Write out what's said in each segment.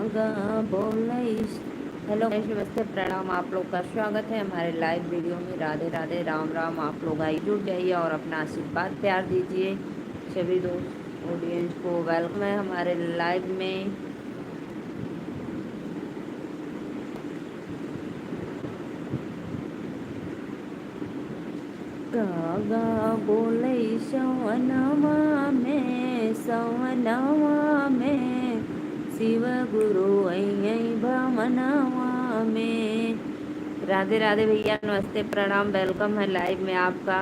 गा बोले। हेलो नमस्ते प्रणाम, आप लोग का स्वागत है हमारे लाइव वीडियो में। राधे राधे, राम राम। आप लोग आइए जुड़ जाइए और अपना आशीर्वाद प्यार दीजिए। सभी दोस्त ऑडियंस को वेलकम है हमारे लाइव में। गा बोले सवनवा में शिव गुरु भमनवा में। राधे राधे भैया, नमस्ते प्रणाम, वेलकम है लाइव में आपका।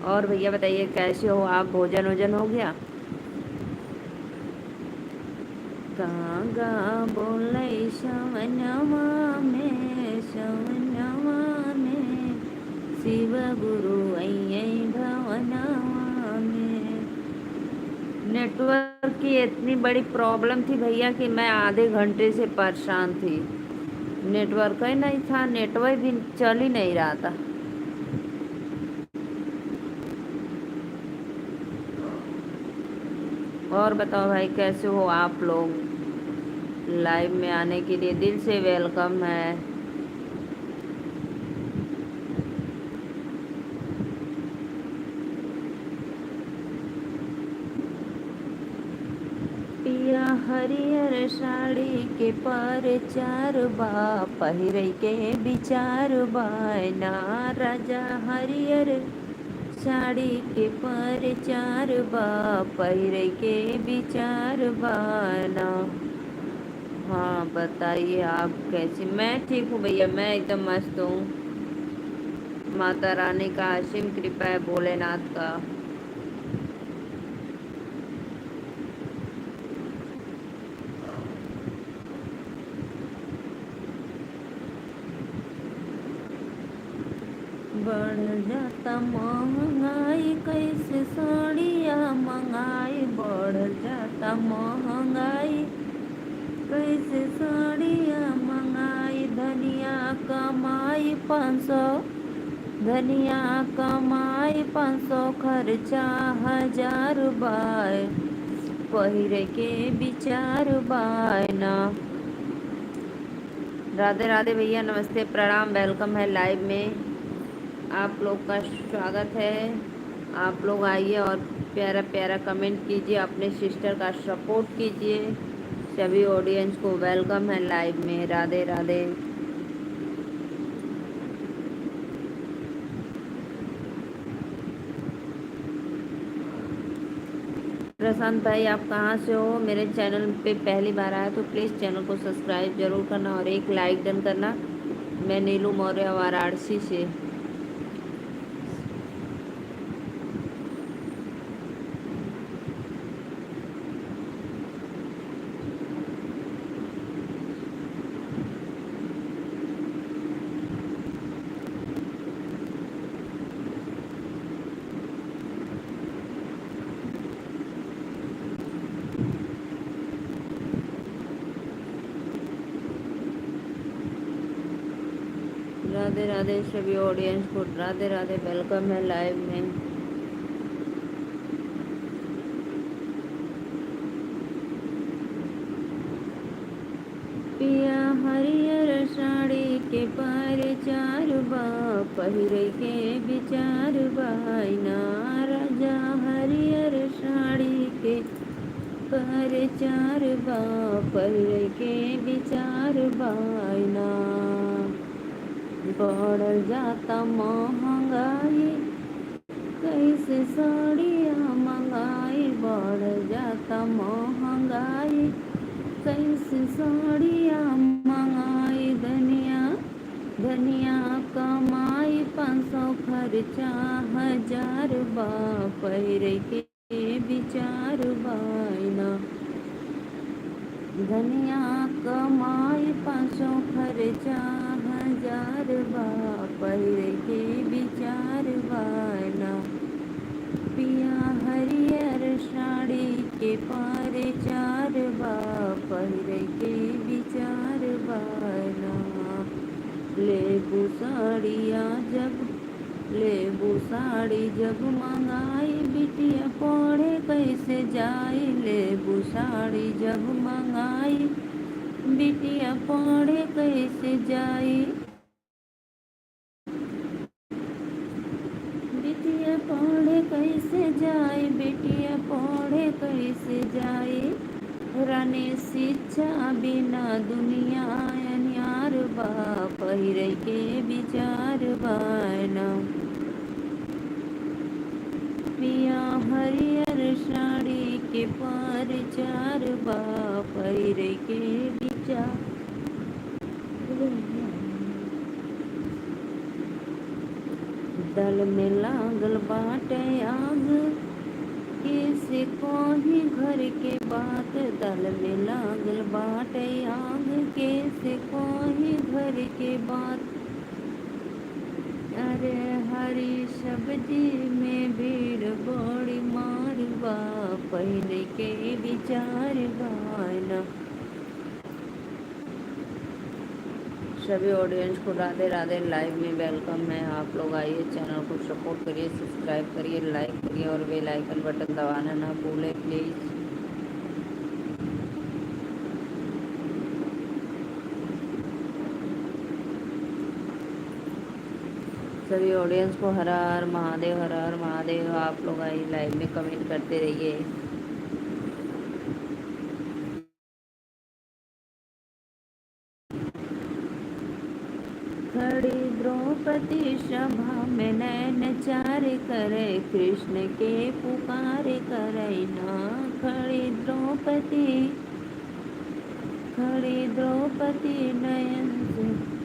और भैया बताइए कैसे हो आप, भोजन वोजन हो गया? गा बोले सवनवा में शिव गुरु भवनवा में। नेटवर्क की इतनी बड़ी प्रॉब्लम थी भैया कि मैं आधे घंटे से परेशान थी। नेटवर्क ही नहीं था, नेटवर्क भी चल ही नहीं रहा था। और बताओ भाई कैसे हो आप लोग? लाइव में आने के लिए दिल से वेलकम है। पिया हरियर साड़ी के पर चार बा पहिरे के विचार बायना। राजा हरियर साड़ी के पर चार बा पहिरे के विचार बाना। हाँ बताइए आप कैसे? मैं ठीक हूँ भैया, मैं एकदम मस्त हूँ। माता रानी का असीम कृपा है, भोलेनाथ का। बढ़ जाता महंगाई, कैसे साड़िया मंगाई। बढ़ जाता महंगाई, कैसे साड़िया मंगाई। धनिया कमाई 500, धनिया कमाई 500, खर्चा 1000 बाय पहिरे के विचार बायना। राधे राधे भैया, नमस्ते प्रणाम, वेलकम है लाइव में। आप लोग का स्वागत है। आप लोग आइए और प्यारा प्यारा कमेंट कीजिए, अपने सिस्टर का सपोर्ट कीजिए। सभी ऑडियंस को वेलकम है लाइव में। राधे राधे। प्रशांत भाई, आप कहाँ से हो? मेरे चैनल पे पहली बार आया तो प्लीज़ चैनल को सब्सक्राइब जरूर करना और एक लाइक डन करना। मैं नीलू मौर्य वाराणसी से। राधे राधे सभी ऑडियंस को, राधे राधे, वेलकम है लाइव में। पिया हरियर साड़ी के पर चार बा पहिरे के विचार बायना। राजा हरियर साड़ी के पर चार बा पहिरे के विचार बायना। बढ़ जाता महंगाई, कैसे साड़िया मंगाई। बढ़ जाता महंगाई, कैसे साड़िया मंगाई। धनिया धनिया कमाई 500, खर्चा 1000 बा पहिरे के विचार बायना। धनिया कमाई 500, खर्चा 1000 बा पहिरे के विचार बायना। पिया हरियर साड़ी के पर चार बा पहिरे के विचार बायना। लेबू साड़िया जब लेबू साड़ी जब मंगाई, बिटिया पढ़े कैसे जाई। लेबू साड़ी जब मंगाई, बिटिया पढ़े कैसे जाई, बिटिया पढ़े कैसे जाई, बिटिया पढ़े कैसे जाई। रानी शिक्षा बिना दुनिया अन्यार बा, पहिरे के विचार बाना। पिया हरियर साड़ी के पर चार बा, पहिरे के विचार। दल में लागल बाटे आग, कैसे कही घर के बात। दल में लागल बाटे आग, कैसे कही घर के बात। अरे हरी सब्जी में भीड़ बड़ी मार बा, पहले के विचार बाना। सभी ऑडियंस को राधे राधे। लाइव में वेलकम है। आप लोग आइए, चैनल को सपोर्ट करिए, सब्सक्राइब करिए, लाइक करिए और बेल आइकन बटन दबाना ना भूलें प्लीज़। सभी ऑडियंस को हर हर महादेव, हर हर महादेव। आप लोग आइए, लाइव में कमेंट करते रहिए। खड़ी द्रौपदी सभा में नैन चार करे, कृष्ण के पुकार करे ना। खड़ी द्रौपदी नयन से।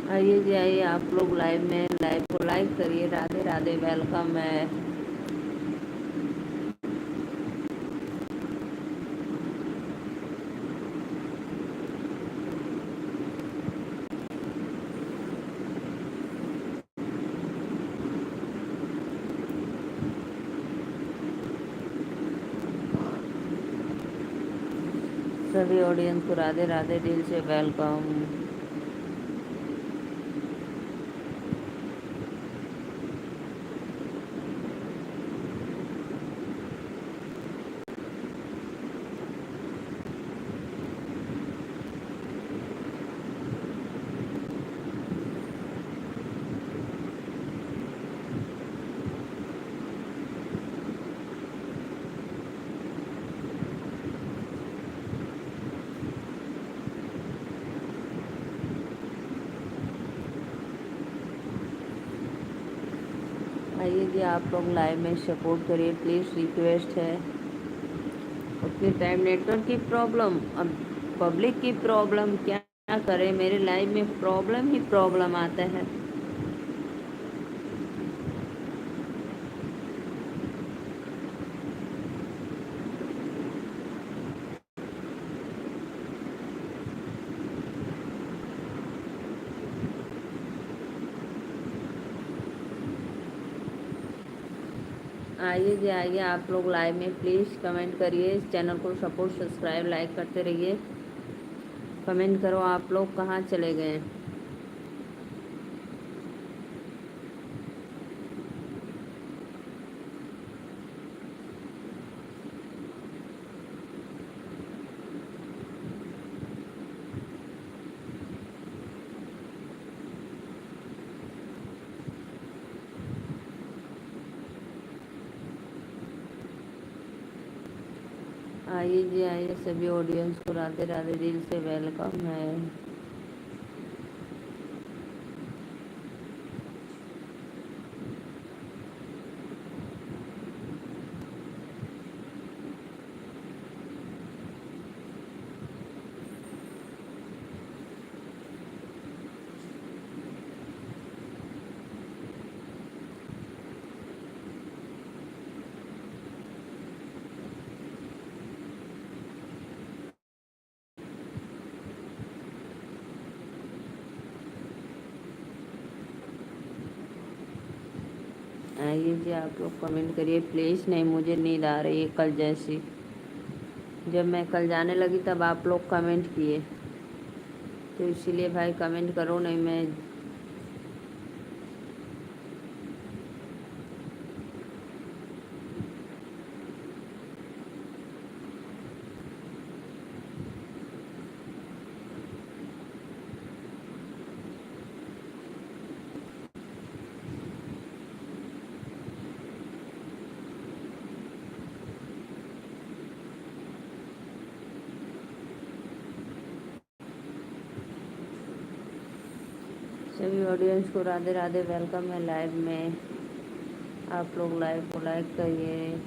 आइए जी आइए, आप लोग लाइव में, लाइव को लाइक करिए। राधे राधे, वेलकम है। सभी ऑडियंस को राधे राधे, दिल से वेलकम। आइए जी, आप लोग लाइव में सपोर्ट करिए प्लीज़, रिक्वेस्ट है। उतने टाइम नेटवर्क की प्रॉब्लम, अब पब्लिक की प्रॉब्लम, क्या करें, मेरे लाइव में प्रॉब्लम ही प्रॉब्लम आता है। आइए जी आइए, आप लोग लाइव में प्लीज़ कमेंट करिए, चैनल को सपोर्ट, सब्सक्राइब, लाइक करते रहिए। कमेंट करो, आप लोग कहाँ चले गए। आइए जी आइए, सभी ऑडियंस को राधे राधे, दिल से वेलकम है। आइए जी, आप लोग कमेंट करिए प्लीज़। नहीं, मुझे नींद आ रही है कल जैसी। जब मैं कल जाने लगी तब आप लोग कमेंट किए, तो इसीलिए भाई कमेंट करो, नहीं मैं। सभी ऑडियंस को राधे राधे, वेलकम है लाइव में। आप लोग लाइव को लाइक करिए।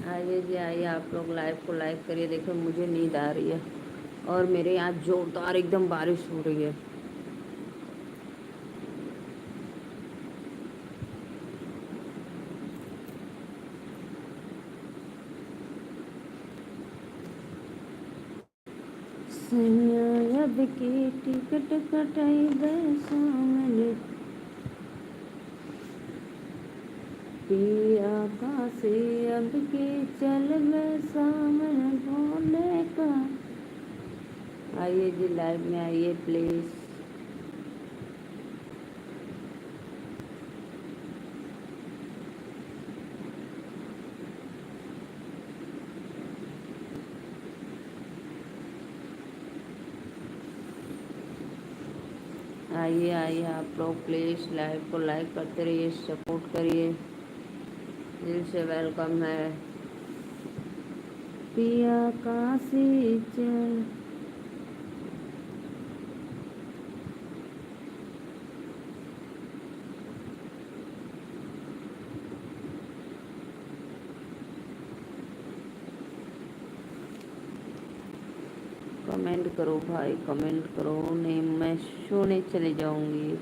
आइए जी आइए, आप लोग लाइव को लाइक करिए। देखो मुझे नींद आ रही है और मेरे यहाँ जोरदार एकदम बारिश हो रही है। अब की टिकट कटाई दे सामने पिया का से, अब की चल गए सामने भोले का। आइए जी लाइव में आइए प्लीज़। आइए आइए, आप लोग प्लीज़ लाइव को लाइक करते रहिए, सपोर्ट करिए। दिल से वेलकम है। पिया काशी चल। कमेंट करो भाई, कमेंट करो, नहीं मैं सोने चली जाऊंगी।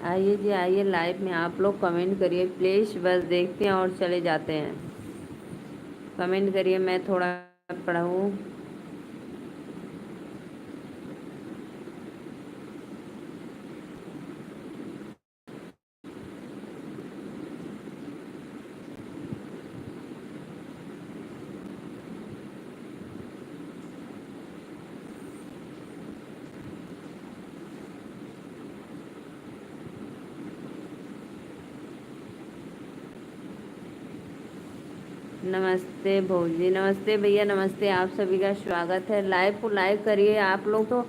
आइए जी आइए, लाइव में आप लोग कमेंट करिए प्लीज़। बस देखते हैं और चले जाते हैं। कमेंट करिए, मैं थोड़ा पढ़ूँ। नमस्ते भौजी, नमस्ते भैया, नमस्ते। आप सभी का स्वागत है। लाइव को लाइक करिए। आप लोग तो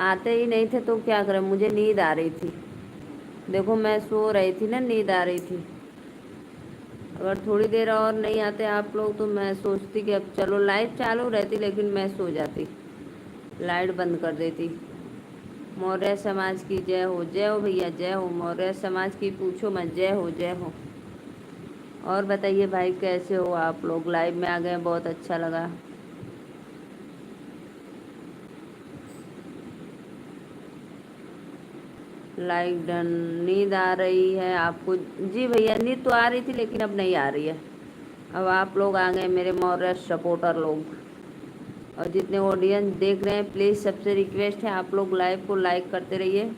आते ही नहीं थे तो क्या करें, मुझे नींद आ रही थी। देखो मैं सो रही थी ना, नींद आ रही थी। अगर थोड़ी देर और नहीं आते आप लोग तो मैं सोचती कि अब चलो लाइव चालू रहती, लेकिन मैं सो जाती, लाइट बंद कर देती। मौर्य समाज की जय हो भैया, जय हो। मौर्य समाज की पूछो मत, जय हो जय हो। और बताइए भाई कैसे हो आप लोग? लाइव में आ गए, बहुत अच्छा लगा। Like done. नींद आ रही है आपको? जी भैया, नींद तो आ रही थी लेकिन अब नहीं आ रही है। अब आप लोग आ गए मेरे मॉडरेट सपोर्टर लोग, और जितने ऑडियंस देख रहे हैं प्लीज़ सबसे रिक्वेस्ट है आप लोग लाइव को लाइक करते रहिए।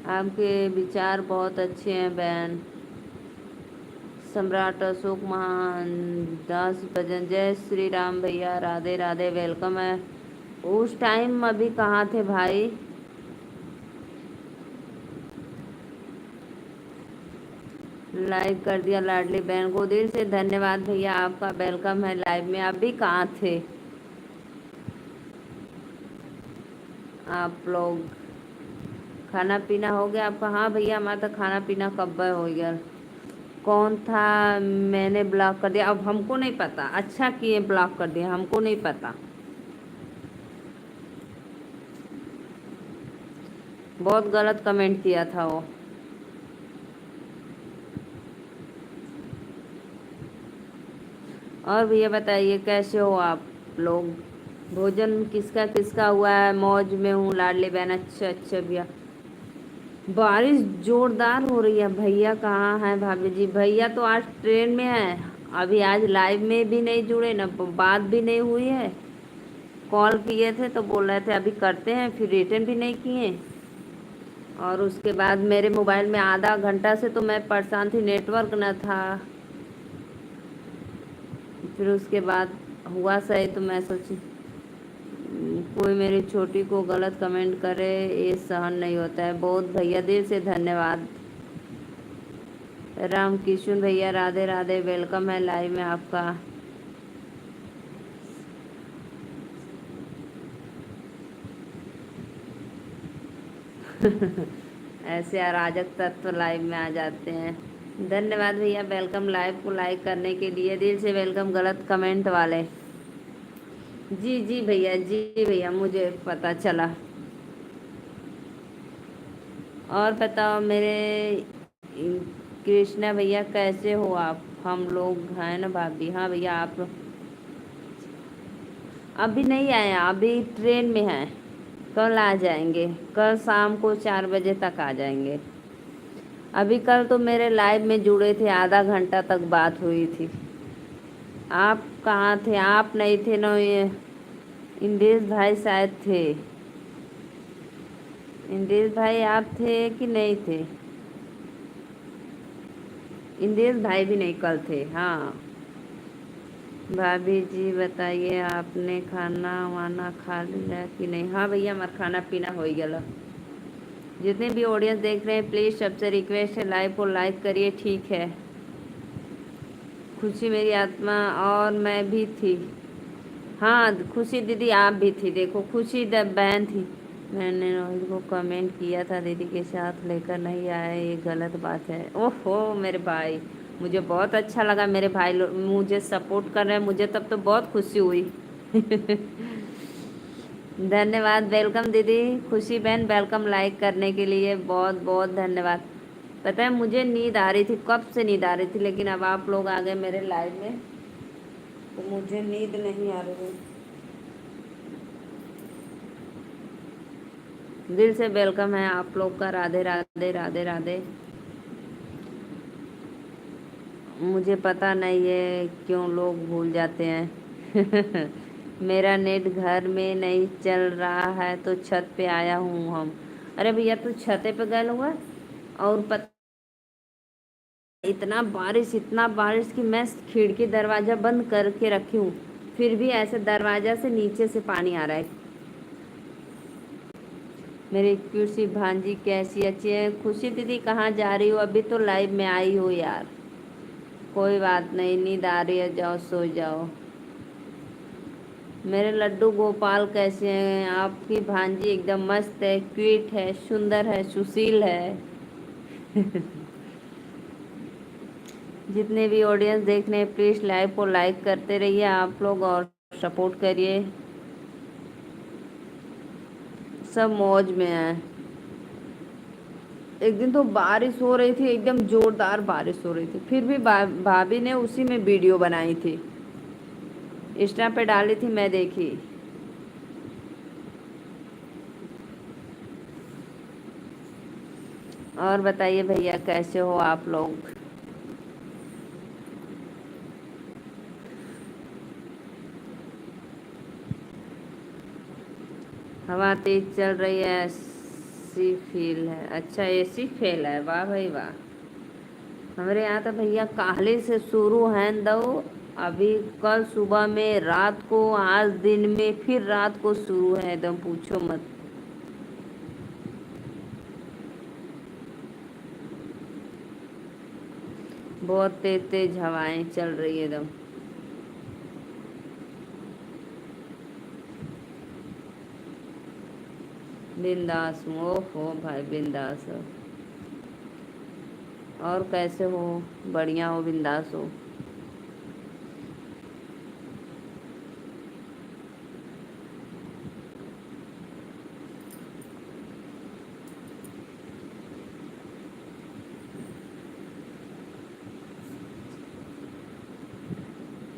आपके विचार बहुत अच्छे हैं बहन। सम्राट अशोक महान, दास भजन, जय श्री राम भैया, राधे राधे, वेलकम है। उस टाइम अभी कहाँ थे भाई? लाइक कर दिया लाडली बहन को, दिल से धन्यवाद भैया, आपका वेलकम है लाइव में। आप भी कहाँ थे आप लोग? खाना पीना हो गया आपका? हाँ भैया, हमारा तो खाना पीना कब हो गया। कौन था? मैंने ब्लॉक कर दिया। अब हमको नहीं पता, अच्छा किए ब्लॉक कर दिया, हमको नहीं पता। बहुत गलत कमेंट किया था वो। और भैया बताइए कैसे हो आप लोग? भोजन किसका किसका हुआ है? मौज में हूँ लाडली बहन। अच्छा अच्छा भैया, बारिश जोरदार हो रही है। भैया कहाँ हैं? भाभी जी, भैया तो आज ट्रेन में है। अभी आज लाइव में भी नहीं जुड़े, ना बात भी नहीं हुई है। कॉल किए थे तो बोल रहे थे अभी करते हैं, फिर रिटर्न भी नहीं किए। और उसके बाद मेरे मोबाइल में आधा घंटा से तो मैं परेशान थी, नेटवर्क न था। फिर उसके बाद हुआ सही तो मैं सोची कोई मेरी छोटी को गलत कमेंट करे, ये सहन नहीं होता है। बहुत भैया दिल से धन्यवाद। राम किशन भैया राधे राधे, वेलकम है लाइव में आपका। ऐसे अराजक तत्व लाइव में आ जाते हैं। धन्यवाद भैया, वेलकम लाइव को लाइक करने के लिए, दिल से वेलकम गलत कमेंट वाले। जी जी भैया, जी भैया, मुझे पता चला। और बताओ मेरे कृष्णा भैया कैसे हो आप? हम लोग हैं ना भाभी। हाँ भैया, आप अभी नहीं आए? अभी ट्रेन में हैं। कल आ जाएंगे, कल शाम को 4 बजे तक आ जाएंगे। अभी कल तो मेरे लाइव में जुड़े थे, आधा घंटा तक बात हुई थी। आप कहाँ थे? आप नहीं थे ना, ये इंदेश भाई शायद थे। इंदेश भाई आप थे कि नहीं थे? इंदेश भाई भी नहीं कल थे। हाँ भाभी जी बताइए, आपने खाना वाना खा लिया कि नहीं? हाँ भैया, हमारा खाना पीना हो गया। जितने भी ऑडियंस देख रहे हैं, प्लीज़ सबसे रिक्वेस्ट है लाइव को लाइक करिए, ठीक है? खुशी मेरी आत्मा और मैं भी थी। हाँ खुशी दीदी आप भी थी, देखो खुशी बहन थी। मैंने रोहित को कमेंट किया था दीदी के साथ लेकर नहीं आए, ये गलत बात है। ओहो मेरे भाई, मुझे बहुत अच्छा लगा मेरे भाई लोग मुझे सपोर्ट कर रहे हैं, मुझे तब तो बहुत खुशी हुई। धन्यवाद, वेलकम दीदी। खुशी बहन वेलकम लाइक करने के लिए, बहुत बहुत धन्यवाद। पता है मुझे नींद आ रही थी, कब से नींद आ रही थी, लेकिन अब आप लोग आ गए मेरे लाइव में तो मुझे नींद नहीं आ रही। दिल से वेलकम है आप लोग का, राधे राधे राधे राधे। मुझे पता नहीं है क्यों लोग भूल जाते हैं। मेरा नेट घर में नहीं चल रहा है तो छत पे आया हूँ हम। अरे भैया तू छते पे गए हुआ? और पता इतना बारिश कि मैं खिड़की दरवाज़ा बंद करके रखी हूँ, फिर भी ऐसे दरवाज़ा से नीचे से पानी आ रहा है। मेरी खुशी भांजी कैसी? अच्छी है। खुशी दीदी कहाँ जा रही हो? अभी तो लाइव में आई हो यार। कोई बात नहीं, नींद आ रही है, जाओ सो जाओ। मेरे लड्डू गोपाल कैसे हैं? आपकी भांजी एकदम मस्त है, क्यूट है, सुंदर है, सुशील है। जितने भी ऑडियंस देख रहे हैं प्लीज़ लाइव को लाइक करते रहिए आप लोग और सपोर्ट करिए। सब मौज में है। एक दिन तो बारिश हो रही थी, एकदम जोरदार बारिश हो रही थी, फिर भी भाभी ने उसी में वीडियो बनाई थी, इंस्टा पे डाली थी, मैं देखी। और बताइए भैया कैसे हो आप लोग? हवा तेज चल रही है, ऐसी फील है। अच्छा ऐसी फील है, वाह भाई वाह। हमारे यहाँ तो भैया काले से शुरू है दो, अभी कल सुबह में, रात को, आज दिन में, फिर रात को शुरू है, एकदम पूछो मत। बहुत तेज तेज हवाएं चल रही है एकदम। बिंदास हूँ, ओहो भाई बिंदास हो। और कैसे हो? बढ़िया हो, बिंदास हो?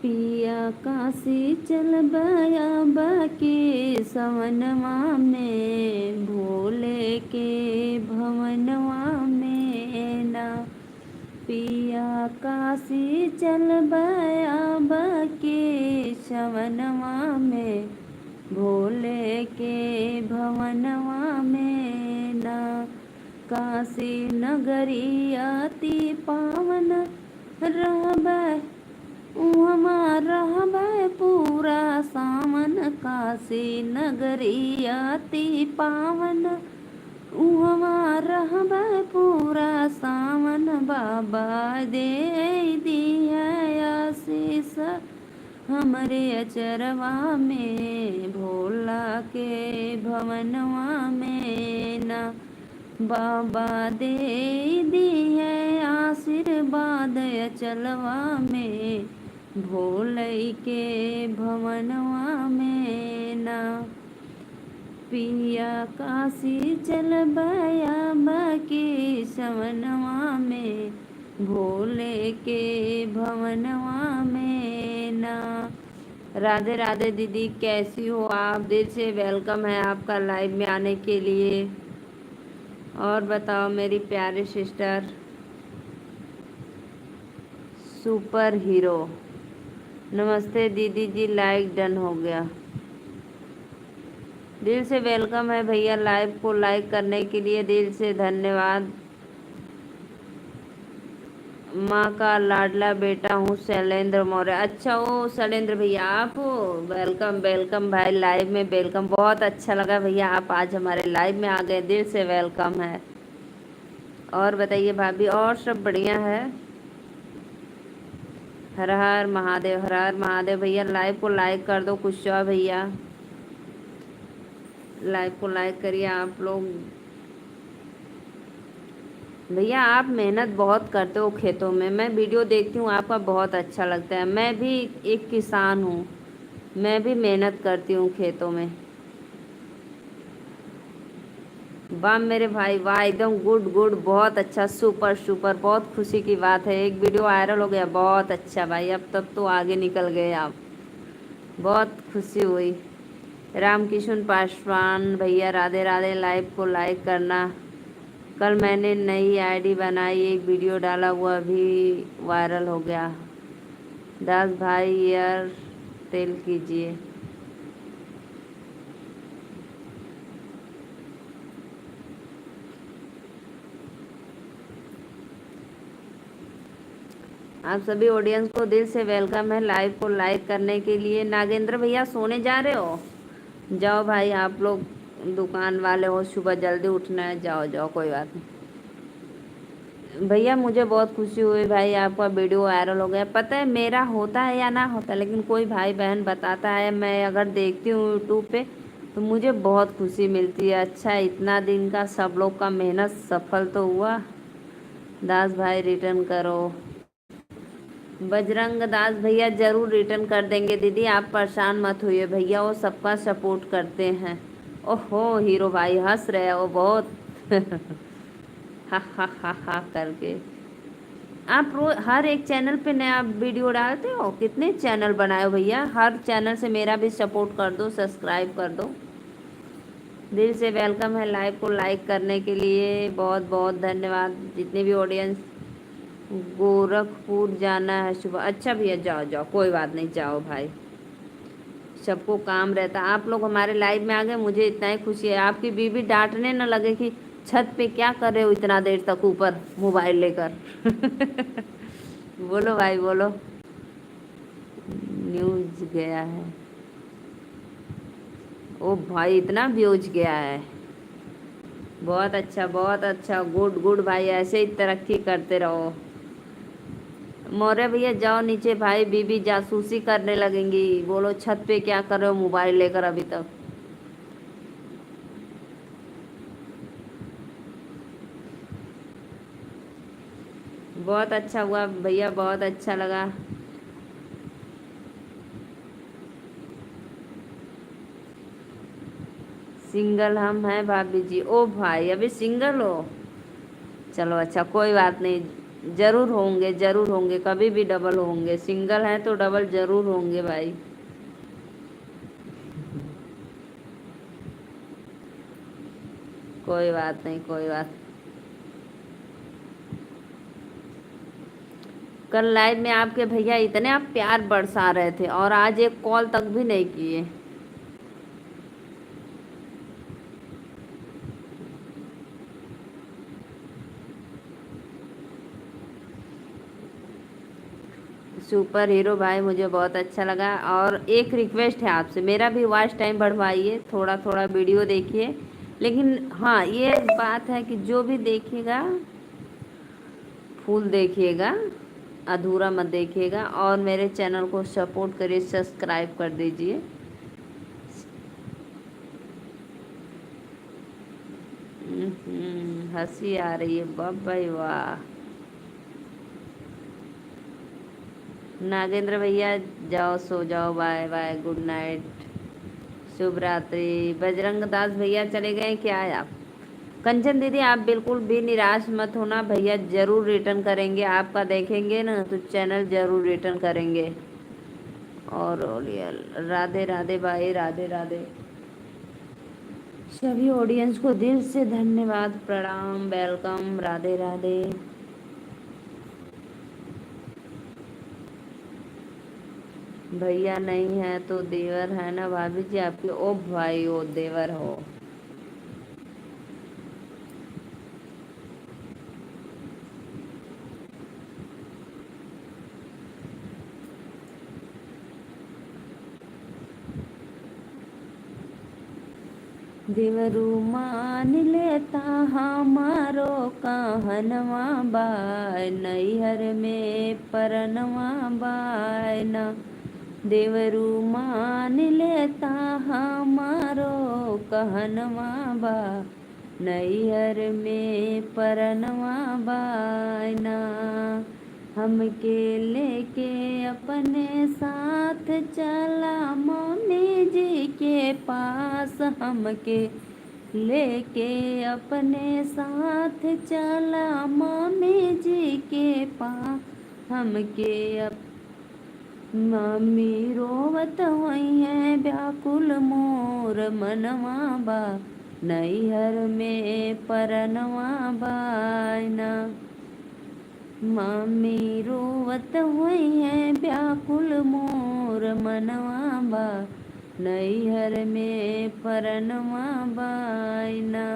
पिया काशी चल बया बाके सवनवा में, भोले के भवनवा में ना। पिया काशी चल बया बाके सवनवा में, भोले के भवनवा में ना। काशी नगरी अति पावन रहबै, उहमा रहबै पूरा सावन। काशी नगरी अति पावन, उहमा रहबै पूरा सावन। बाबा दे दिया आशीष हमरे अचरवा में, भोला के भवनवा में ना। बाबा दे दिए आशीर्वाद अचलवा में, भोले के भवनवा में ना। पिया काशी चल बया बाकी सवनवा में, भोले के भवनवा में ना। राधे राधे दीदी, कैसी हो आप? दिल से वेलकम है आपका लाइव में आने के लिए। और बताओ मेरी प्यारी सिस्टर। सुपर हीरो, नमस्ते दीदी जी, लाइक डन हो गया। दिल से वेलकम है भैया, लाइव को लाइक करने के लिए दिल से धन्यवाद। माँ का लाडला बेटा हूँ शैलेंद्र मौर्य। अच्छा, ओ शैलेंद्र भैया आप हो? वेलकम वेलकम भाई, लाइव में वेलकम। बहुत अच्छा लगा भैया आप आज हमारे लाइव में आ गए, दिल से वेलकम है। और बताइए भाभी, और सब बढ़िया है? हर हर महादेव, हर हर महादेव। भैया लाइव को लाइक कर दो कुशवा भैया, लाइव को लाइक करिए आप लोग। भैया आप मेहनत बहुत करते हो खेतों में, मैं वीडियो देखती हूँ आपका, बहुत अच्छा लगता है। मैं भी एक किसान हूँ, मैं भी मेहनत करती हूँ खेतों में। वाह मेरे भाई वाह, एकदम गुड गुड, बहुत अच्छा, सुपर सुपर। बहुत खुशी की बात है, एक वीडियो वायरल हो गया, बहुत अच्छा भाई। अब तक तो आगे निकल गए आप, बहुत खुशी हुई। रामकिशन पासवान भैया राधे राधे, लाइव को लाइक करना। कल मैंने नई आईडी बनाई, एक वीडियो डाला, हुआ भी वायरल हो गया। दास भाई यार तेल कीजिए। आप सभी ऑडियंस को दिल से वेलकम है लाइव को लाइक करने के लिए। नागेंद्र भैया सोने जा रहे हो? जाओ भाई, आप लोग दुकान वाले हो, सुबह जल्दी उठना है, जाओ जाओ, कोई बात नहीं। भैया मुझे बहुत खुशी हुई भाई, आपका वीडियो वायरल हो गया। पता है मेरा होता है या ना होता, लेकिन कोई भाई बहन बताता है, मैं अगर देखती हूँ यूट्यूब पे तो मुझे बहुत खुशी मिलती है। अच्छा, इतना दिन का सब लोग का मेहनत सफल तो हुआ। दास भाई रिटर्न करो। बजरंग दास भैया जरूर रिटर्न कर देंगे दीदी, आप परेशान मत होइए भैया, वो सबका सपोर्ट करते हैं। ओहो हीरो भाई हंस रहे हो बहुत हा हा हा हा करके। आप रोज हर एक चैनल पे नया वीडियो डालते हो? कितने चैनल बनाए हो भैया? हर चैनल से मेरा भी सपोर्ट कर दो, सब्सक्राइब कर दो। दिल से वेलकम है लाइव को लाइक करने के लिए, बहुत बहुत धन्यवाद। जितने भी ऑडियंस, गोरखपुर जाना है सुबह। अच्छा भैया जाओ जाओ, कोई बात नहीं, जाओ भाई, सबको काम रहता है। आप लोग हमारे लाइव में आ गए, मुझे इतना ही खुशी है। आपकी बीवी डांटने न लगे कि छत पे क्या कर रहे हो इतना देर तक ऊपर मोबाइल लेकर बोलो भाई बोलो। न्यूज गया है? ओ भाई इतना व्यूज गया है, बहुत अच्छा बहुत अच्छा, गुड गुड भाई, ऐसे ही तरक्की करते रहो। मौर्य भैया जाओ नीचे, भाई बीबी जासूसी करने लगेंगी। बोलो छत पे क्या कर रहे हो मोबाइल लेकर अभी तक। बहुत अच्छा हुआ भैया, बहुत अच्छा लगा। सिंगल हम हैं भाभी जी। ओ भाई अभी सिंगल हो? चलो अच्छा, कोई बात नहीं, जरूर होंगे जरूर होंगे, कभी भी डबल होंगे। सिंगल हैं तो डबल जरूर होंगे भाई। कोई बात नहीं, कोई बात। कल लाइव में आपके भैया इतने आप प्यार बरसा रहे थे और आज एक कॉल तक भी नहीं किए। सुपर हीरो भाई मुझे बहुत अच्छा लगा। और एक रिक्वेस्ट है आपसे, मेरा भी वॉच टाइम बढ़वाइए, थोड़ा थोड़ा वीडियो देखिए। लेकिन हाँ ये बात है कि जो भी देखिएगा फुल देखिएगा, अधूरा मत देखिएगा। और मेरे चैनल को सपोर्ट करिए, सब्सक्राइब कर दीजिए। हंसी आ रही है, वाह भाई वाह। नागेंद्र भैया जाओ सो जाओ, बाय बाय, गुड नाइट, शुभ रात्रि। बजरंग दास भैया चले गए क्या आप? कंचन दीदी आप बिल्कुल भी निराश मत होना, भैया जरूर रिटर्न करेंगे। आपका देखेंगे ना तो चैनल जरूर रिटर्न करेंगे। और ओलियल राधे राधे भाई, राधे राधे। सभी ऑडियंस को दिल से धन्यवाद, प्रणाम, वेलकम, राधे राधे। भैया नहीं है तो देवर है ना भाभी जी आपके? ओ भाई ओ देवर हो। देवरू मान लेता हमारो कहनवा बाय, नैहर में परनवा बाय ना। देवरू मान लेता हमारो कहनवा बा, नैहर में परनवा बाय ना। हमके लेके अपने साथ चला मम्मी जी के पास, हमके लेके अपने साथ चला मम्मी जी के पास। हमके मम्मी रोवत हुई है व्याकुल मोर मनवा बा, नैहर में परनवा बायना। मम्मी रोवत हुई है व्याकुल मोर मनवा बा, नैहर में परनवा बायना।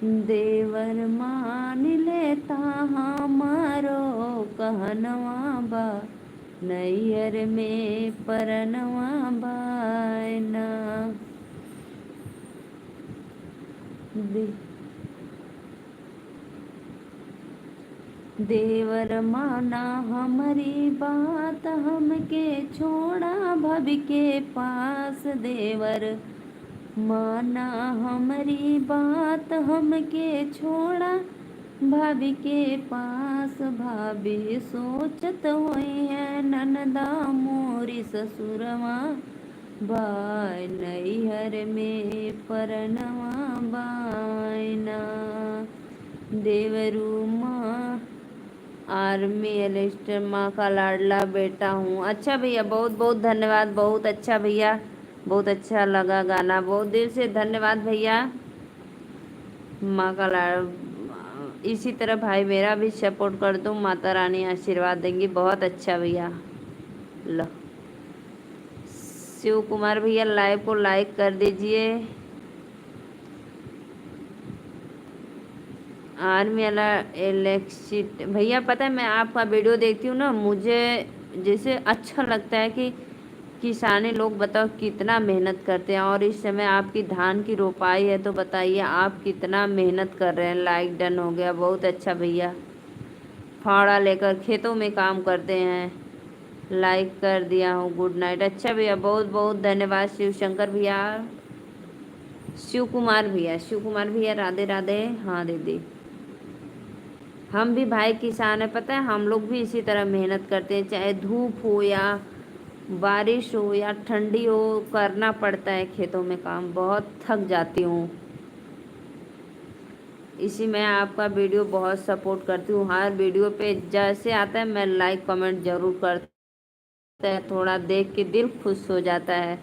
देवर मान लेता हमारो कहनवा बा, नैहर में परनवा बायना। देवर माना हमारी बात, हमके छोड़ा भभी के पास। देवर माना हमारी बात, हमके छोड़ा भाभी के पास। भाभी सोचत हुई है ननदा मोरी ससुरवा बाय, नैहर में परनवा बायना। देवरू माँ आर्मी एलिस्टर माँ का लाडला बेटा हूँ। अच्छा भैया बहुत बहुत धन्यवाद, बहुत अच्छा भैया, बहुत अच्छा लगा गाना, बहुत दिल से धन्यवाद भैया। माँ का लाड इसी तरह भाई मेरा भी सपोर्ट कर दो, माता रानी आशीर्वाद देंगी। बहुत अच्छा भैया। लो शिव कुमार भैया लाइव को लाइक कर दीजिए। आर्मी वाला इलेक्सिट भैया, पता है मैं आपका वीडियो देखती हूँ ना, मुझे जैसे अच्छा लगता है कि किसानी लोग बताओ कितना मेहनत करते हैं। और इस समय आपकी धान की रोपाई है तो बताइए आप कितना मेहनत कर रहे हैं। लाइक डन हो गया, बहुत अच्छा भैया। फावड़ा लेकर खेतों में काम करते हैं। लाइक कर दिया हूँ, गुड नाइट। अच्छा भैया, बहुत बहुत धन्यवाद। शिव शंकर भैया, शिव कुमार भैया, शिव कुमार भैया, राधे राधे। हाँ दीदी, हम भी भाई किसान है, पता है, हम लोग भी इसी तरह मेहनत करते हैं, चाहे धूप हो या बारिश हो या ठंडी हो, करना पड़ता है खेतों में काम। बहुत थक जाती हूँ। इसी में आपका वीडियो बहुत सपोर्ट करती हूँ, हर वीडियो पे जैसे आता है मैं लाइक कमेंट जरूर करता है, थोड़ा देख के दिल खुश हो जाता है।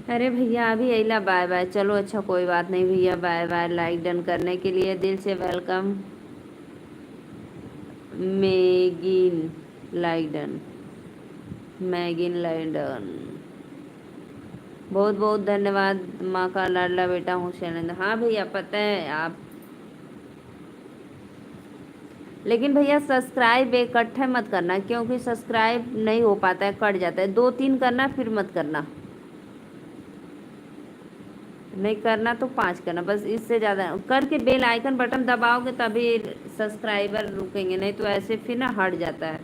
अरे भैया अभी अला, बाय बाय। चलो अच्छा, कोई बात नहीं भैया, बाय बाय। लाइक डन करने के लिए दिल से वेलकम। मेगिन लाइडन, मैगिन लाइडन, बहुत बहुत धन्यवाद। माँ का लाडला बेटा हूँ शैलेंद्र। हाँ भैया पता है आप, लेकिन भैया सब्सक्राइब इकट्ठे मत करना, क्योंकि सब्सक्राइब नहीं हो पाता है, कट जाता है। 2-3 करना, फिर मत करना। नहीं करना तो 5 करना, बस इससे ज़्यादा करके बेल आइकन बटन दबाओगे तभी सब्सक्राइबर रुकेंगे, नहीं तो ऐसे फिर ना हट जाता है,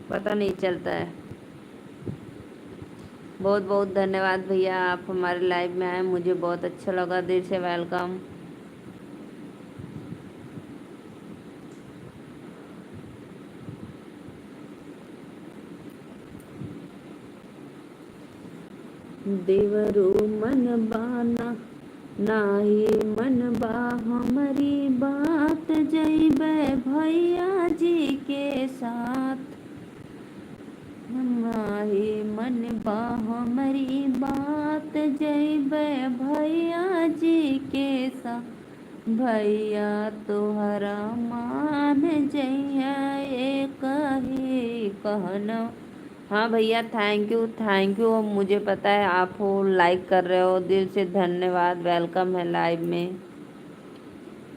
पता नहीं चलता है। बहुत बहुत धन्यवाद भैया, आप हमारे लाइव में आए, मुझे बहुत अच्छा लगा। दिल से वेलकम। देवरू मन बाना नाही मन बा हमारी बात, जइबे भैया जी के साथ। नाही मन बा हमारी बात, जइबे भैया जी के साथ। भैया तोहरा मान जइया, एक ही कहना। हाँ भैया, थैंक यू। मुझे पता है आप हो, लाइक कर रहे हो, दिल से धन्यवाद। वेलकम है लाइव में,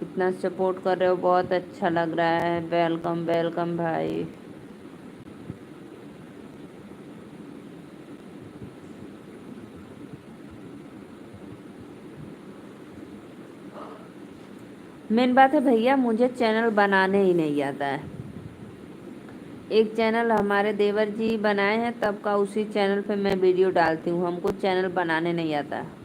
इतना सपोर्ट कर रहे हो, बहुत अच्छा लग रहा है। वेलकम वेलकम भाई। मेन बात है भैया, मुझे चैनल बनाने ही नहीं आता है। एक चैनल हमारे देवर जी बनाए हैं तब का, उसी चैनल पे मैं वीडियो डालती हूँ, हमको चैनल बनाने नहीं आता है।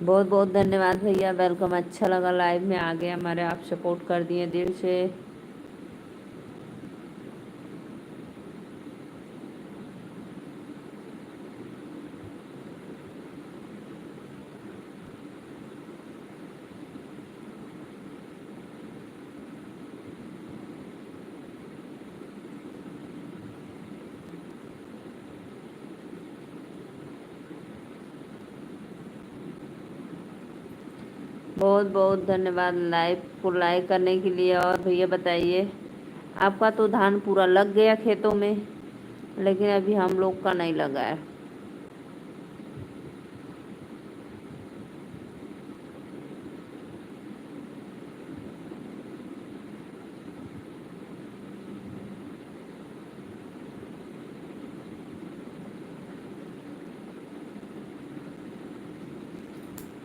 बहुत बहुत धन्यवाद भैया, वेलकम। अच्छा लगा लाइव में आ गए हमारे, आप सपोर्ट कर दिए दिल से। बहुत बहुत धन्यवाद लाइव को लाइक करने के लिए। और भैया बताइए, आपका तो धान पूरा लग गया खेतों में, लेकिन अभी हम लोग का नहीं लगा है।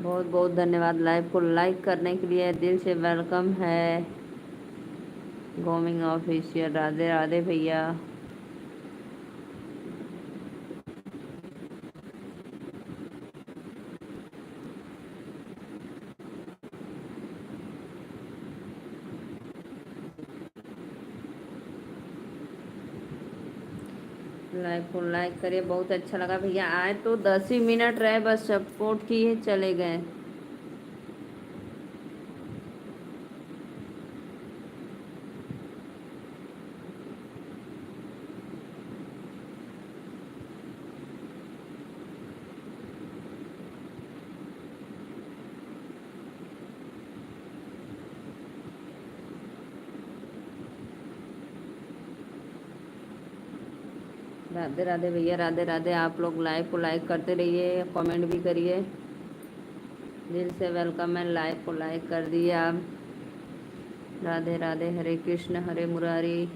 बहुत बहुत धन्यवाद लाइव को लाइक करने के लिए, दिल से वेलकम है। गोमिंग ऑफिशियल, राधे राधे भैया। लाइव को लाइक करिए, बहुत अच्छा लगा भैया। आए तो 10 ही मिनट रहे, बस सपोर्ट किए चले गए। राधे राधे भैया, राधे राधे। आप लोग लाइव को लाइक करते रहिए, कमेंट भी करिए। दिल से वेलकम है, लाइव को लाइक कर दिए आप। राधे राधे, हरे कृष्ण हरे मुरारी।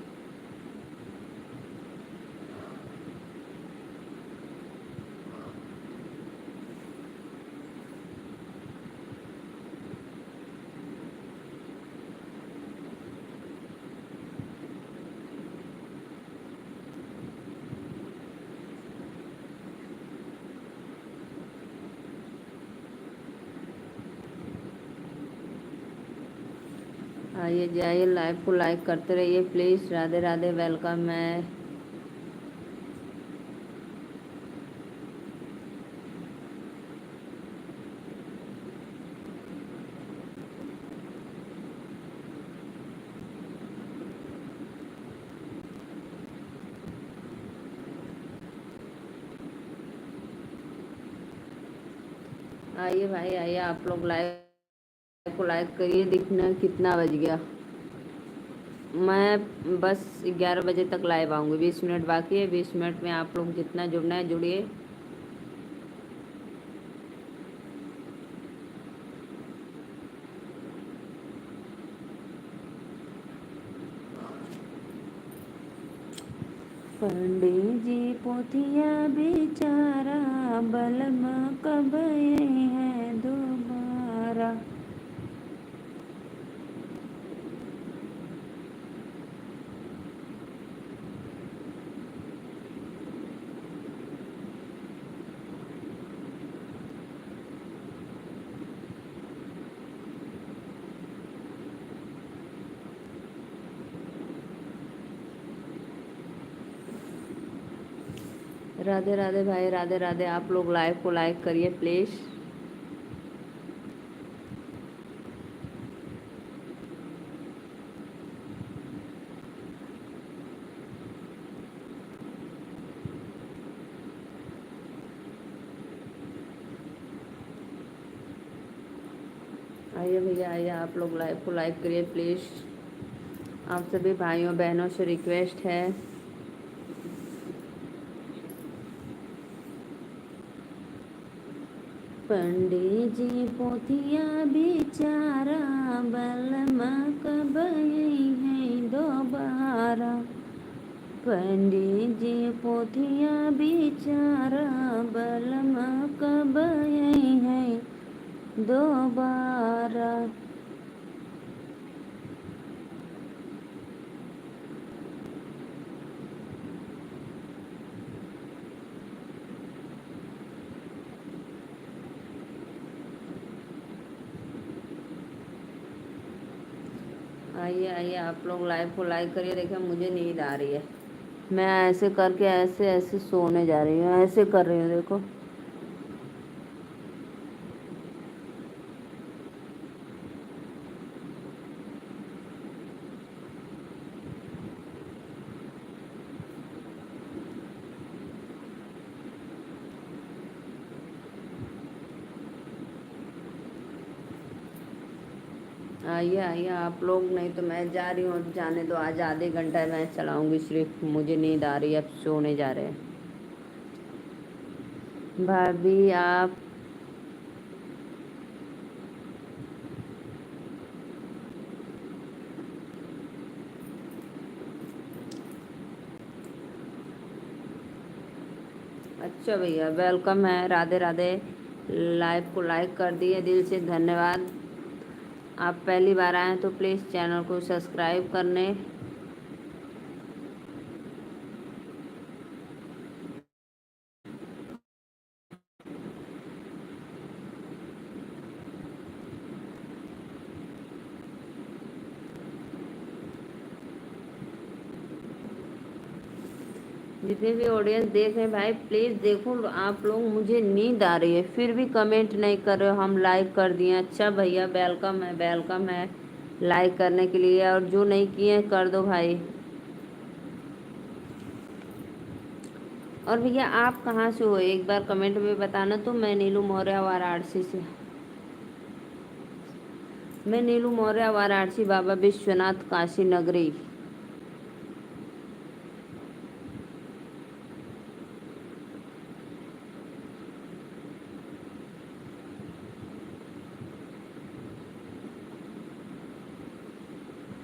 आइए जाइए, लाइव को लाइक करते रहिए प्लीज़। राधे राधे, वेलकम है। आइए भाई आइए, आप लोग लाइव को लाइक करिए। दिखना कितना बज गया। मैं बस 11 बजे तक लाइव आऊँगी। 20 मिनट बाकी है। 20 मिनट में आप लोग जितना जुड़ना है जुड़िए। पंडित जी पोथिया बेचारा, बलमा कब है दोबारा। राधे राधे भाई, राधे राधे। आप लोग लाइव को लाइक करिए प्लीज़। आइए भैया आइए, आप लोग लाइव को लाइक करिए प्लीज़। आप सभी भाइयों बहनों से रिक्वेस्ट है। पंडित जी पोथिया बेचारा, बलमा कब है दोबारा। पंडित जी पोथिया बेचारा, बलमा कब है दोबारा। आइए आइए, आप लोग लाइव को लाइक करिए। देखिए मुझे नींद आ रही है। मैं ऐसे करके ऐसे ऐसे सोने जा रही हूँ। ऐसे कर रही हूँ देखो। आइए आइए आप लोग, नहीं तो मैं जा रही हूँ। अब जाने दो, आज आधे घंटा मैं चलाऊँगी सिर्फ। मुझे नींद आ रही है, अब सोने जा रहे हैं। भाभी आप अच्छा भैया, वेलकम है। राधे राधे। लाइव को लाइक कर दिए, दिल से धन्यवाद। आप पहली बार आए तो प्लीज़ चैनल को सब्सक्राइब करने। जितने भी ऑडियंस देख रहे हैं भाई, प्लीज़ देखो। आप लोग, मुझे नींद आ रही है फिर भी कमेंट नहीं कर रहे हो। हम लाइक कर दिए। अच्छा भैया, वेलकम है, वेलकम है लाइक करने के लिए। और जो नहीं किए हैं कर दो भाई। और भैया आप कहाँ से हो, एक बार कमेंट में बताना। तो मैं नीलू मौर्य वाराणसी से। मैं नीलू मौर्य वाराणसी, बाबा विश्वनाथ काशी नगरी।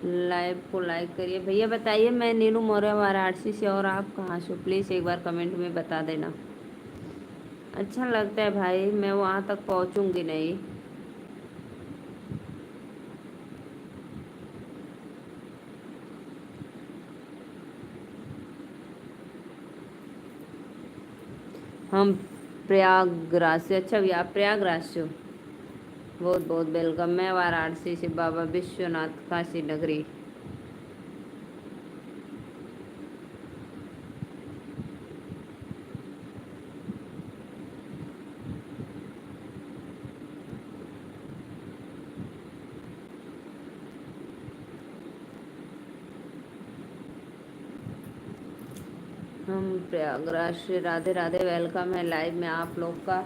लाइव को लाइक करिए भैया। बताइए, मैं नीलू मौर्य वाराणसी से, और आप कहाँ से? प्लीज़ एक बार कमेंट में बता देना। अच्छा लगता है भाई, मैं वहाँ तक पहुँचूंगी नहीं। हम प्रयागराज से। अच्छा भैया, आप प्रयागराज से हो? बहुत बहुत वेलकम। मैं वाराणसी से, बाबा विश्वनाथ काशी नगरी। हम प्रयागराज से। राधे राधे, वेलकम है लाइव में आप लोग का।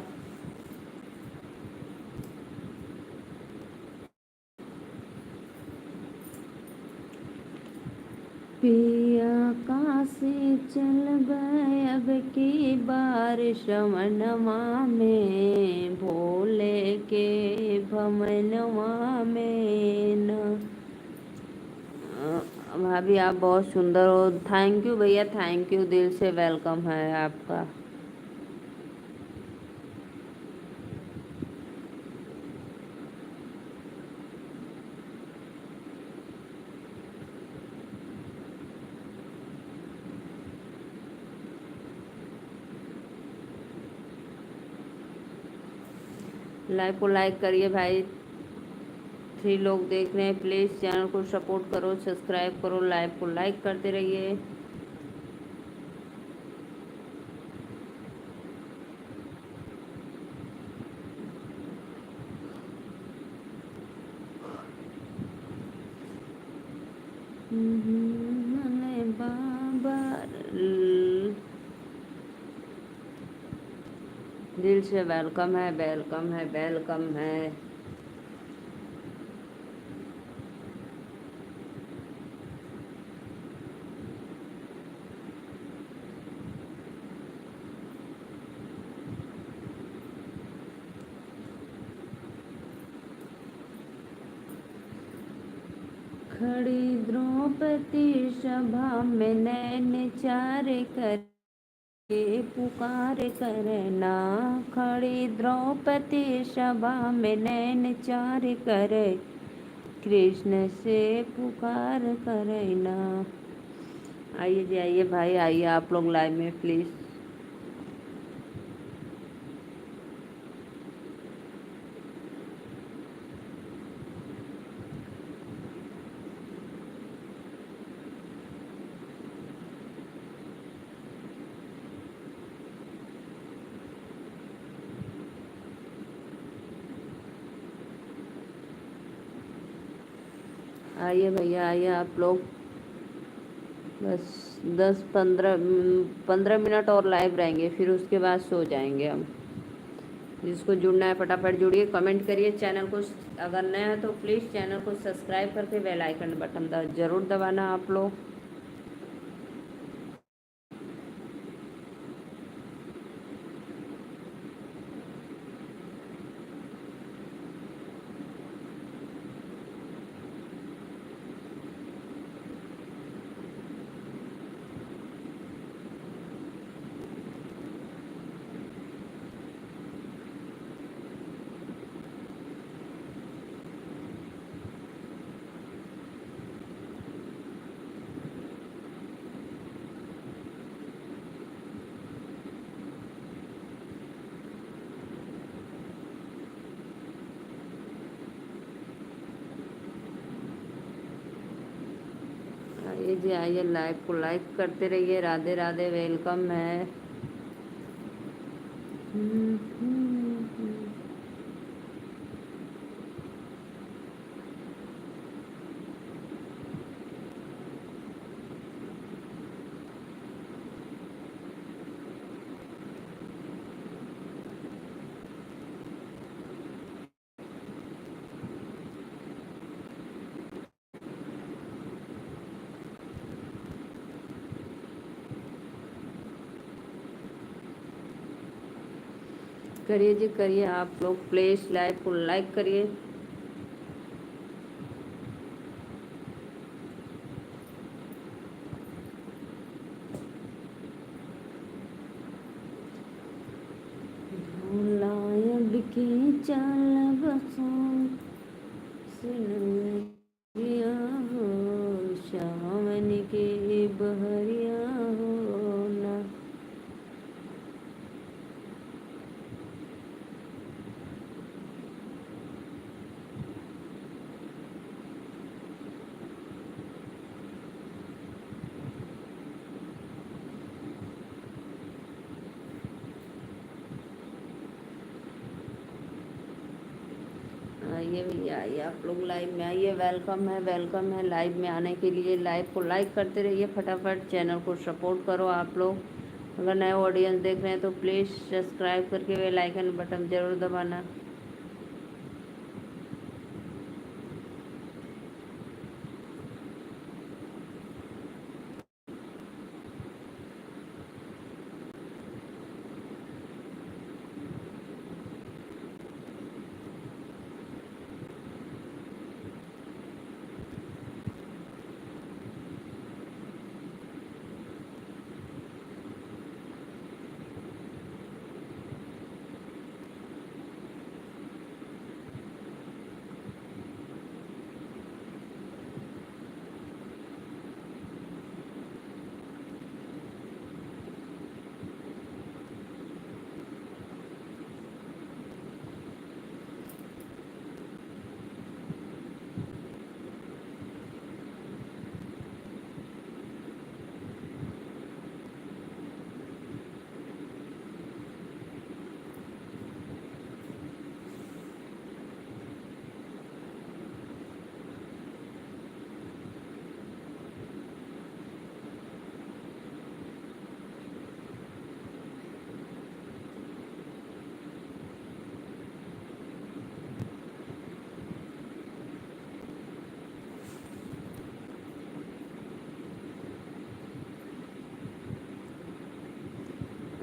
पिया काशी चल गए अब की बार श्रवणवा में, भोले के भमनवा में न। भाभी आप बहुत सुंदर हो। थैंक यू भैया, थैंक यू, दिल से वेलकम है आपका। लाइव को लाइक करिए भाई। 3 लोग देख रहे हैं, प्लीज़ चैनल को सपोर्ट करो, सब्सक्राइब करो, लाइव को लाइक करते रहिए। मने बाबा, दिल से वेलकम है, वेलकम है, वेलकम है। खड़ी द्रौपदी सभा में नैन चार कर के पुकार करना। खड़ी द्रौपदी सभा में नैन चार करे, कृष्ण से पुकार करना। आइए जी, आइए भाई, आइए आप लोग लाइव में प्लीज़। आइए भैया, आइए आप लोग। बस 10-15 मिनट और लाइव रहेंगे, फिर उसके बाद सो जाएंगे हम। जिसको जुड़ना है फटाफट जुड़िए, कमेंट करिए। चैनल को अगर नया है तो प्लीज़ चैनल को सब्सक्राइब करके बेल आइकन बटन ज़रूर दबाना आप लोग। आइए जी, आइए, लाइव को लाइक करते रहिए। राधे राधे, वेलकम है। करिए जी, करिए आप लोग प्लीज़, लाइव को लाइक करिए। के चल बसों सिनरिया हो, सावन के बहरिया हो ना। आइए भैया, आइए आप लोग लाइव में आइए। वेलकम है लाइव में आने के लिए। लाइव को लाइक करते रहिए फटाफट, चैनल को सपोर्ट करो आप लोग। अगर नए ऑडियंस देख रहे हैं तो प्लीज़ सब्सक्राइब करके बेल आइकन बटन ज़रूर दबाना।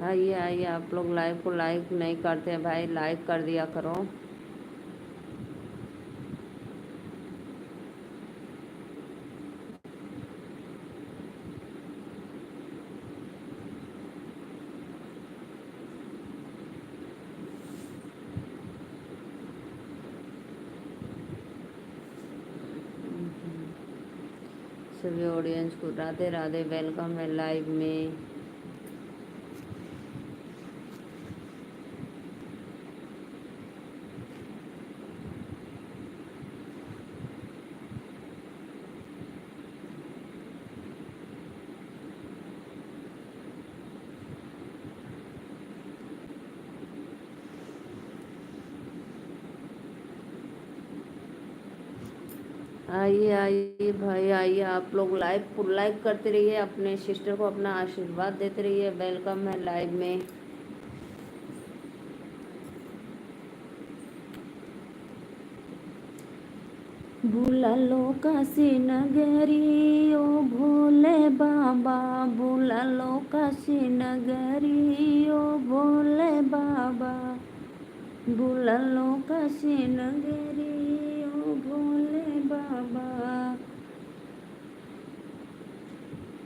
आइए आइए, आप लोग लाइव को लाइक नहीं करते हैं भाई, लाइक कर दिया करो। सभी ऑडियंस को राधे राधे, वेलकम है लाइव में। आइए आइए भाई, आइए आप लोग लाइव को लाइक करते रहिए, अपने सिस्टर को अपना आशीर्वाद देते रहिए। वेलकम है लाइव में। बुला लो काशी नगरी ओ भोले बाबा, बुला लो काशी नगरी ओ भोले बाबा, बुला लो काशी नगरी ओ भोले बाबा।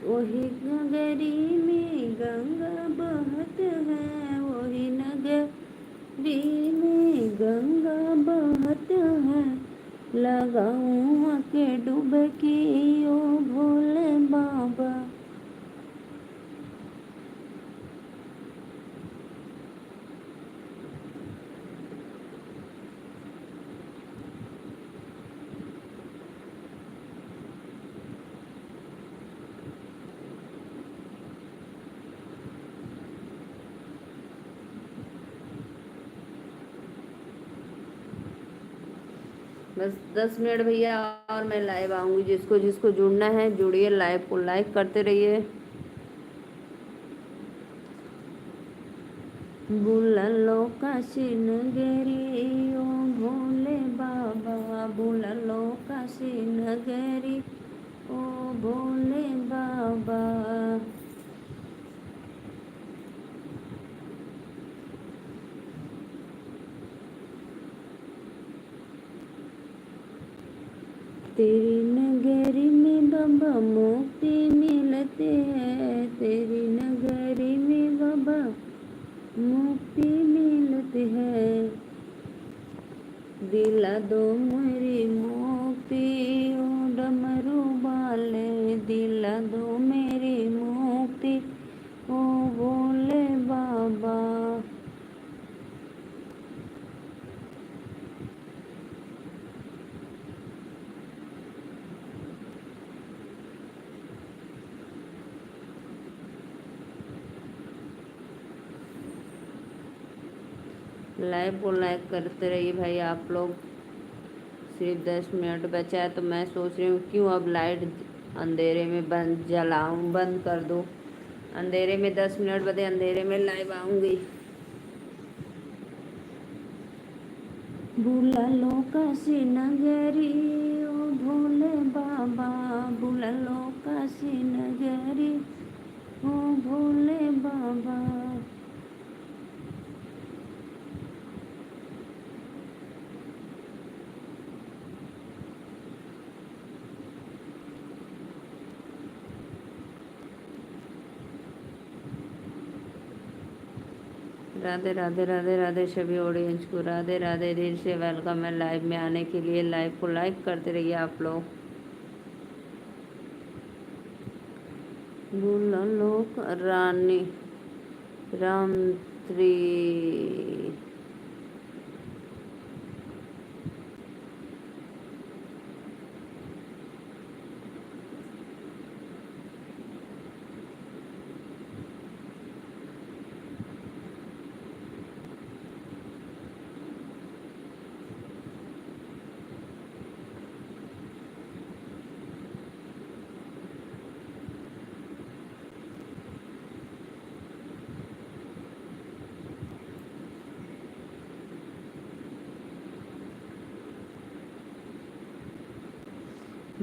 वही नगरी में गंगा बहत है, वही नगरी में गंगा बहत है, लगाऊं के डुबकी ओ भोले बाबा। बस 10 मिनट भैया और मैं लाइव आऊँगी। जिसको जिसको जुड़ना है जुड़िए, लाइव को लाइक करते रहिए। बुला लो काशी नगरी ओ भोले बाबा, बुला लो काशी नगरी ओ भोले बाबा। तेरी नगरी में बाबा मुक्ति मिलते हैं, तेरी नगरी में बाबा मुक्ति मिलती है, दिला दो मेरी मुक्ति ओ डमरू वाले, दिला दो मेरी मुक्ति ओ भोले बाबा। लाइव को लाइक करते रहिए भाई आप लोग। सिर्फ 10 मिनट बचा है तो मैं सोच रही हूँ क्यों अब लाइट अंधेरे में बंद कर दो। अंधेरे में 10 मिनट बदे अंधेरे में लाइव आऊँगी। बुला लो काशी नगरी ओ भोले बाबा, बुला लो काशी नगरी ओ भोले बाबा। राधे राधे राधे राधे सभी ऑडियंस को राधे राधे, दिल से वेलकम है लाइव में आने के लिए। लाइव को लाइक करते रहिए आप लोग। बुला लोक रानी रामत्री।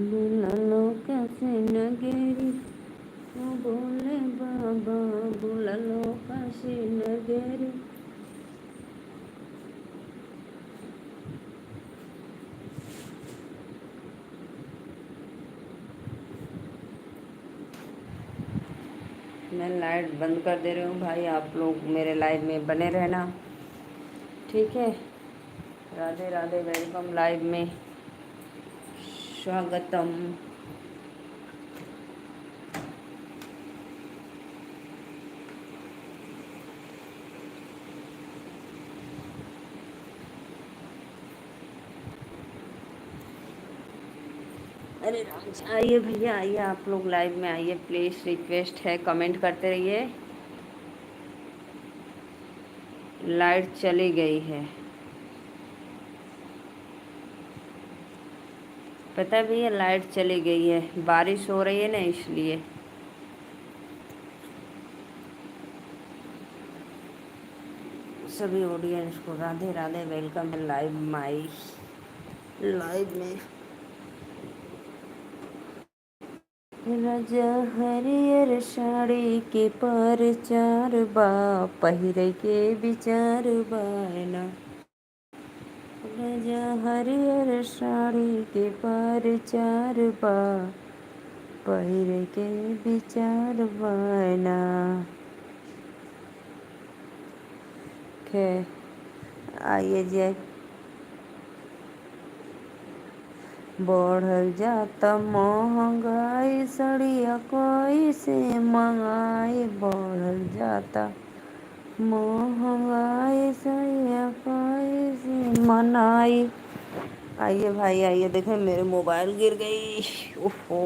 बुला लो कैसे नगरी ओ भोले बाबा, बुला लो काशी नगरी। मैं लाइट बंद कर दे रही हूँ भाई, आप लोग मेरे लाइव में बने रहना, ठीक है। राधे राधे, वेलकम लाइव में, स्वागतम। अरे राज आइए भैया, आइए आप लोग लाइव में आइए प्लीज़, रिक्वेस्ट है, कमेंट करते रहिए। लाइट चली गई है, पता है भैया, लाइट चली गई है, बारिश हो रही है ना इसलिए। सभी ऑडियंस को राधे राधे, वेलकम है लाइव माई लाइव में। राजा हरियर साड़ी के पर चार बा, पहिरे के विचार बायना। राजा हरियर साड़ी के पर चार बा, पहिरे के विचार बायना। आइए जय। बढ़ल जाता महंगाई, सड़िया कोई से मंगाई। बढ़ल जाता महंगाई, सड़िया कोई से मनाई। आइए भाई आइए, देखें मेरे मोबाइल गिर गई, ओहो।